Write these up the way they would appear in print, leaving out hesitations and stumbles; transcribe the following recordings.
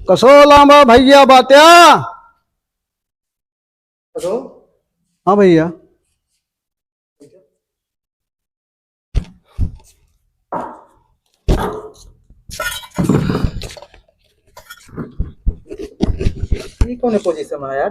कसो लांबा भैया बात्या। हेलो। हाँ भैया। ये कौन पोजीशन है यार?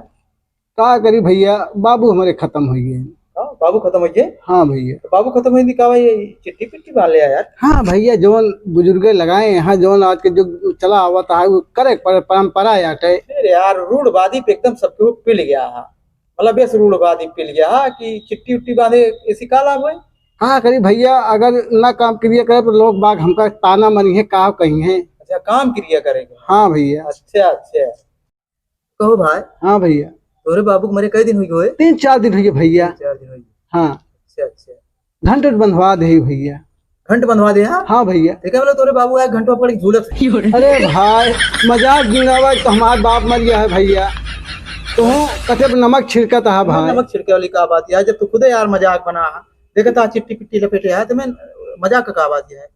का करी भैया, बाबू हमारे खत्म हो गए। हाँ, बाबू खत्म हो गए। हाँ भैया। तो बाबू खत्म हुई का भाई चिट्ठी पिट्ठी वाले यार। हाँ भैया, जोन बुजुर्ग लगाए यहाँ, जोन आज के जो चला आवत है वो करे परंपरा याटे। अरे यार, रूढ़वादी पे एकदम सबके पिल गया है। मतलब बेस रूढ़वादी पिल गया है कि चिट्ठी उट्टी बांधे इसी का लाभ है। हाँ करी भैया, अगर ना काम क्रिया करे तो लोग बाग हमका ताना मनी है, का कही है। अच्छा, काम क्रिया करेंगे। हाँ भैया। अच्छा अच्छा, कहो भाई। हाँ भैया। तोरे बाबू को मरे कई दिन हुई गए? 3-4 दिन हुई भैया। 4 दिन हुई। हाँ। अच्छा अच्छा। घंटे बंधवा दे भैया। घंट बंधवा दे? हाँ हाँ भैया। देखा मतलब तोरे बाबू आए घंटों पकड़ के झूलत। अरे भाई, मजाक गिनावा तो हमारा बाप मर गया है भैया। तो कथे पर नमक छिड़कत है भाई। नमक छिड़के वाली का बात यार, जब तू खुदे यार मजाक बना है। देखा था चिट्ठी पिट्ठी लपेटे है तो मैं मजाक का बात है।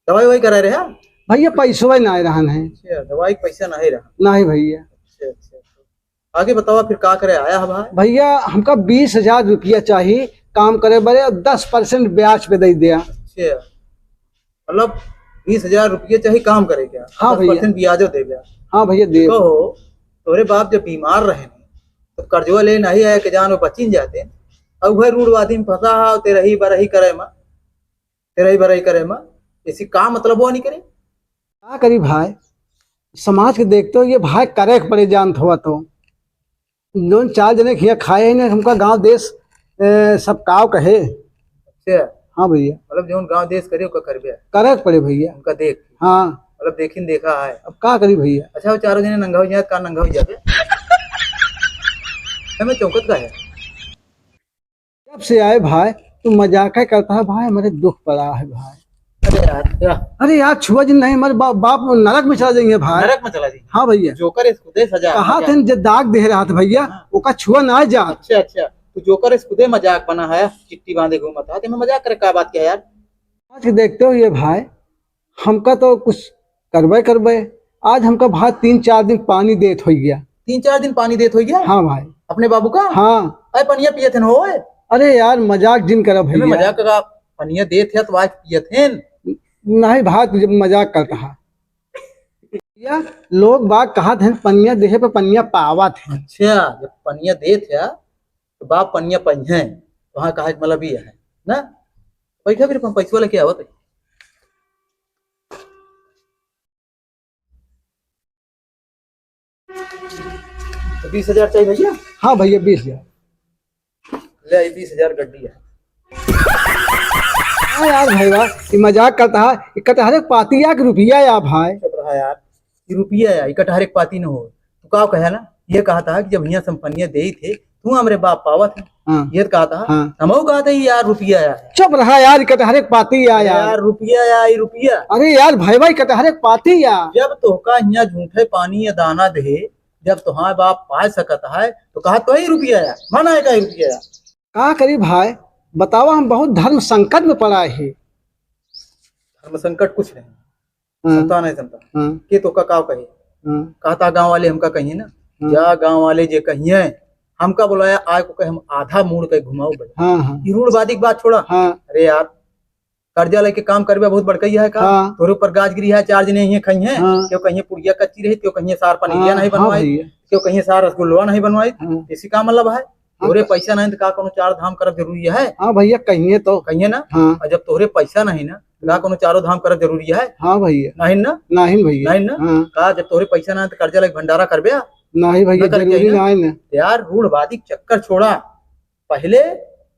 दवाई वही करा रहे हैं? भैया पैसवा ना रहन है। अच्छा, दवाई का पैसा नहीं रहा। नहीं भैया। अच्छा अच्छा, आगे बताओ फिर का करे आया है भाई? भैया हमका 20,000 रुपया चाहिए काम करे बड़े, 10% ब्याज पे दे दिया। अच्छा, मतलब 20,000 रुपये चाहिए काम करे क्या? हाँ भैया। 10% ब्याजो दे गया। हाँ भैया दे। कहो तोरे बाप जब बीमार रहे तो कर्जवा ले नहीं आए कि जान वो बचिन जाते। अब वह रूढ़वादी में फंसा है, तेरा ही बरही करे माँ, तेरा ही बरही करे माँ, इसी का मतलब वो नहीं करे। क्या करी भाई, समाज के देखते हो ये भाई करे पड़े जान थोड़ा तो। लोन 4 जने खिया खाए ही नहीं, हमका गांव देश सब काव कहे। अच्छा, हाँ भैया। मतलब जो गांव देश करे उसका करबे करे पड़े भैया। उनका देख। हाँ। मतलब देखिन देखा है। अब क्या करी भैया। अच्छा, वो चारों जने नंगा हो जाए का नंगा हो जाते। मैं चौकत का है। जब से आए भाई तू मजाक है करता है भाई, हमारे दुख पड़ा है भाई। अरे यार क्या? अरे यार छुआ दिन नहीं, हमारे बाप नरक में चला जाएंगे भाई। नरक में चला दी? हाँ भैया। जोकर इस खुदे सजा कहा थे जो दाग दे रहा था भैया, ओका छुआ ना जा। अच्छा अच्छा, तो जोकर इस खुदे मजाक बना है, चिट्ठी बांधे घूमा था तो मैं मजाक करे का बात क्या यार? आज के देखते हो ये भाई, हमका तो कुछ करबे। आज हमका भाई 3-4 दिन पानी देत हो गया। 3-4 दिन पानी देत हो गया? हाँ भाई। अपने बाबू का? हाँ। अरे पनिया पिए थे न हो? अरे यार मजाक जिन करा भैया। मजाक का पनिया देत है तो आज पिए थे? नहीं भाई, तुझे मजाक करता है भैया। लोग बाग कहा थे पनिया देहे पे पनिया पावा थे। अच्छा, जब पनिया देत है तो बाप पनिया पंजे वहां कहा मतलब ये है ना। बैठा फिर पैसा लेके आवत। तो 20,000 चाहिए भैया? हाँ भैया 20,000। ले 20,000 गड्डी है। हाँ यार भाई वाह, ये मजाक करता है। कहता है पाती या रुपया या भाई। चुप रहा यार, ये रुपया है इकट्ठा हर एक पाती न हो। तू का कहे ना, ये कहा था कि जब यहाँ संपन्निया दे थे तू हमारे बाप पावा थे। हाँ। ये कहा था। हाँ। हम कहा था यार रुपया आया। चुप रहा यार, कहता हर एक पाती या यार रुपया आया, ये रुपया। अरे यार भाई कहता हर एक पाती या। जब तोहका यहाँ झूठे पानी या दाना दे, जब तुम्हारे बाप पा सकता है तो कहा तो ही रुपया आया, माना है का रुपया आया। का करी भाई बतावा, हम बहुत धर्म संकट में पड़ा है। धर्म संकट कुछ नहीं, हाँ। संता नहीं संता हाँ। के तो का कहे। हाँ। कहता गांव वाले हमका कहिए ना, या गांव वाले जे कहिए हमका बुलाया आय को कहे हम आधा मोड़ के घुमाओ भाई। हाँ। हाँ। ये रूढ़वादी की बात छोड़ा। हाँ। अरे यार, कर्जा लेके काम करबे बहुत बड़कैया है का। हाँ। तोरे ऊपर गाजगिरी है, 4 जने यहाँ खई है। हाँ। क्यों कहीं पुड़िया कच्ची रही, क्यों कहीं सार पनीरिया नहीं हाँ बनवाई, भैया। क्यों कहीं सार रसगुल्ला नहीं बनवाई। हाँ। इसी का मतलब है तोरे पैसा नहीं तो का कोनो 4 धाम करब जरूरी है? हाँ भैया कहिए तो। कहिए ना। हाँ। और जब तोरे पैसा नहीं ना का कोनो 4 धाम करब जरूरी है? हाँ भैया। नहीं ना। नहीं भैया। नहीं ना। हाँ। का जब तोरे पैसा नहीं तो कर्जा लेके भंडारा करबे? नहीं भैया जरूरी नहीं ना। यार रूढ़वादी चक्कर छोड़ा, पहले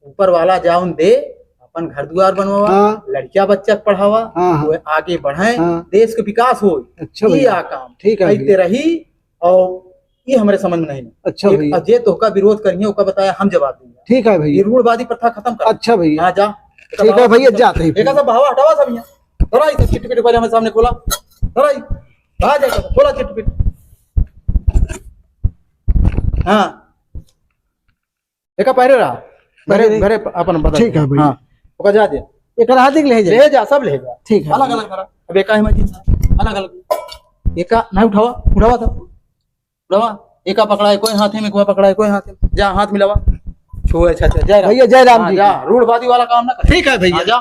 ऊपर वाला जाउन दे, अपन घर द्वार बनवावा। हाँ। लड़किया बच्चा पढ़ावा। हाँ। वो आगे बढ़े। हाँ। देश का विकास हो। अच्छा ये भैया। आ काम ठीक है करते भैया। रही और ये हमारे समझ में नहीं। अच्छा भैया। जे तोहका विरोध करिए उसका बताया हम जवाब देंगे। ठीक है ये भैया। रूढ़वादी प्रथा खत्म कर। अच्छा भैया। हाँ जा। ठीक है भैया जाते हैं। एक सब भावा हटावा सब यहाँ। थोड़ा ही चिटपिट पर हमारे सामने खोला। थोड़ा ही कहा जाएगा खोला चिटपिट। हाँ देखा पहरे रहा घरे घरे अपन बता। ठीक है भैया। हाँ ओका जा दे, एक रात ले जा। ले जा सब ले जा। ठीक है। अलग अलग करा अब एक ही मजीद अलग अलग। एका नहीं उठावा उठावा था उठावा एका पकड़ा है कोई हाथे में कोई पकड़ा है कोई हाथे में जा हाथ मिलावा छो अच्छा अच्छा जय राम भैया जय राम हाँ, जी जा रूढ़वादी वाला काम ना कर ठीक है भैया हाँ, जा